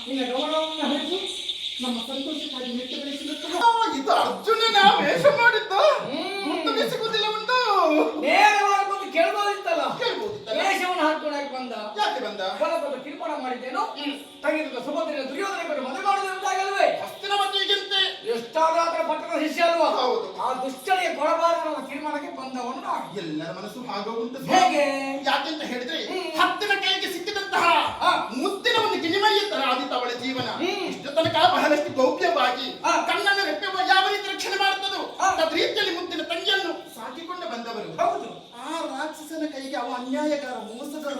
ನಿನ್ನ ಗಮನವನ್ನು ಹರಿದು ನಮ್ಮ ಸಂತೋಷಕ್ಕಾಗಿ ನೃತ್ಯ ಬೆಳೆಸಿರುತ್ತಾ ಇದು ಅರ್ಜುನನ ವೇಷ ಮಾಡಿದ್ದ ಮುತ್ತು ಸಿಗುವುದಿಲ್ಲ ಉಂಟು ನೇರವಾಗಿ ಬಂದು ಕೇಳ್ಬೋದಿತ್ತಲ್ಲ. ಕೇಳ್ಬೋದಿತ್ತಲ್ಲ. ವೇಷವನ್ನು ಹಾಕೊಂಡು ಬಂದ. ಯಾಕೆ ಬಂದ? ಬಲಪದ ತೀರ್ಮಾನ ಮಾಡಿದ್ದೇನು ತೆಗೆದು ಸುಭದ್ರನ ದುರ್ಯೋಧನ ಕೊಟ್ಟು ಮದುವೆ ಮಾಡುವುದು ಅಂತಾಗಲ್ವೇ? ಹಸ್ತಿನ ಮದುವೆಗಿಂತೆ ಎಷ್ಟಾದ್ರೂ ಆತರ ಪಟ್ಟಣ ಶಿಷ್ಯ ಅಲ್ವಾ? ಹೌದು. ಆ ದುಷ್ಟನಿಗೆ ಕೊಡಬಾರದು ಅನ್ನೋ ತೀರ್ಮಾನಕ್ಕೆ ಬಂದವನು ನಾನು. ಎಲ್ಲರ ಮನಸ್ಸು ಹಾಗುಂಟು. ಹೇಗೆ? ಯಾಕೆಂತ ಹೇಳಿದ್ರೆ ಹತ್ತಿನ ಕೈಗೆ ಸಿಕ್ಕಿದಂತಹ ಮುತ್ತಿನ ಒಂದು ಕಿಣಿಮರಿಯ ತರ ಆದಿತ್ತು ಅವಳ ಜೀವನ. ಇಷ್ಟು ತನಕ ಬಹಳಷ್ಟು ಗೌಪ್ಯವಾಗಿ ಕಣ್ಣನ್ನು ರೆಪ್ಪೆ ಯಾವ ರೀತಿ ರಕ್ಷಣೆ ಮಾಡುತ್ತದೋ ಅದ ರೀತಿಯಲ್ಲಿ ಮುತ್ತಿನ ತಂಗಿಯನ್ನು ಸಾಕಿಕೊಂಡು ಬಂದವರು. ಹೌದು. ಆ ರಾಕ್ಷಸನ ಕೈಗೆ ಅವ ಅನ್ಯಾಯಕಾರ ಮೋಸಗಾರ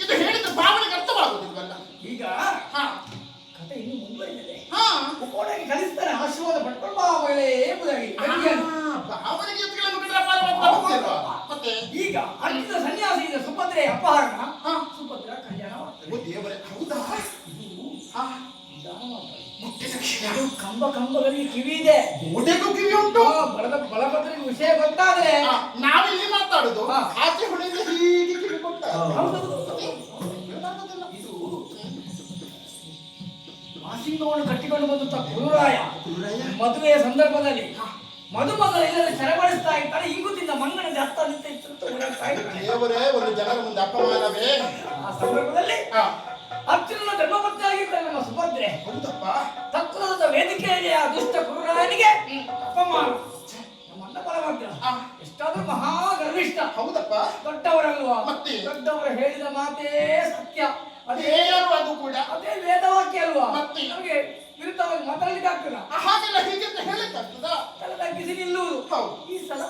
ಇದು ಹೇಳಿದ ಭಾವನೆಗೆ ಅರ್ಥವಾಗುವುದಿಲ್ವಲ್ಲ. ಈಗ ಕಥೆ ಇನ್ನು ಮುಂದುವರಿದಿದೆ. ಕೋಣೆಗೆ ಕಲಿಸ್ತಾರೆ ಆಶೀರ್ವಾದ ಪಡ್ಕೊಂಡು ಬಾ ಮಗಳೇ ಎಂಬುದಾಗಿ ಭಾವನೆಗೆ ಎತ್ತುಗಳನ್ನು ಬಿಟ್ಟರೆ ಅಪಾರವಾಗ್ತಿಲ್ವಾ? ಮತ್ತೆ ಈಗ ಅರ್ಜುನ ಸನ್ಯಾಸಿಯಿಂದ ಸುಭದ್ರೆ ಅಪಹರಣ, ಸುಭದ್ರ ಕಲ್ಯಾಣ ಓ ದೇವರೇ, ಹೌದಾ? ಇದು ಕಂಬಗಳಿಗೆ ಕಿವಿ ಇದೆ, ಗೋಡೆಗೂ ಕಿವಿ ಉಂಟು. ಬಲಭದ್ರಿಗೆ ವಿಷಯ ಗೊತ್ತಾದ್ರೆ ನಾವಿಲ್ಲಿ ಮಾತಾಡುದು ಆಚೆ ಹೊಳೆಯಿಂದ ಹೀಗೆ ಕಿವಿ ಕೊಟ್ಟ. ಇದು ಮಾಸಿಂಗವನ್ನು ಕಟ್ಟಿಕೊಂಡು ಬಂದಂತ ಗುರುರಾಯ ಮದುವೆಯ ಸಂದರ್ಭದಲ್ಲಿ ಮದುಮಗ ಇಲ್ಲದೆ ಸರಬಡಿಸ್ತಾ ಇರ್ತಾರೆ. ಇಂಗುತ್ತಿಂದ ಮಂಗನದ ಹತ್ತ ದೇವರೇ, ಒಂದು ಜನರ ಮುಂದೆ ಅಪಮಾನವೇ. ಆ ಸಂದರ್ಭದಲ್ಲಿ ಅರ್ಜುನನ ಧರ್ಮಪತ್ನಿಯಾಗಿರ್ತಾರೆ ನಮ್ಮ ಸುಭದ್ರೆ. ಹೌದಪ್ಪ. ತತ್ವದ ವೇದಿಕೆಯಲ್ಲಿ ಆ ದುಷ್ಟ ಗುರುರಾಯನಿಗೆ ಅಪಮಾನ. ನಮ್ಮ ಅಣ್ಣ ಬಲಭದ್ರ ಎಷ್ಟಾದ್ರೂ ಮಹಾ ಗರ್ವಿಷ್ಠ. ಹೌದಪ್ಪ. ದೊಡ್ಡವರಲ್ವಾ? ಮತ್ತೆ ದೊಡ್ಡವರು ಹೇಳಿದ ಮಾತೇ ಸತ್ಯ. ಅದೇ ಯಾರು ಅದು ಕೂಡ ಅದೇ ವೇದವಾಕ್ಯ ಅಲ್ವಾ? ಮತ್ತೆ ನಮಗೆ ವಿರುದ್ಧವಾಗಿ ಮಾತಾಡ್ಲಿಕ್ಕೆ ಆಗ್ತದ? ಹಾಗೆಲ್ಲ ಹೀಗೆ ಹೇಳಿದ್ದಾಗ್ತದ. ತಲೆ ತಗ್ಗಿಸಿ ನಿಲ್ಲುವುದು. ಹೌದು. ಈ ಸಲ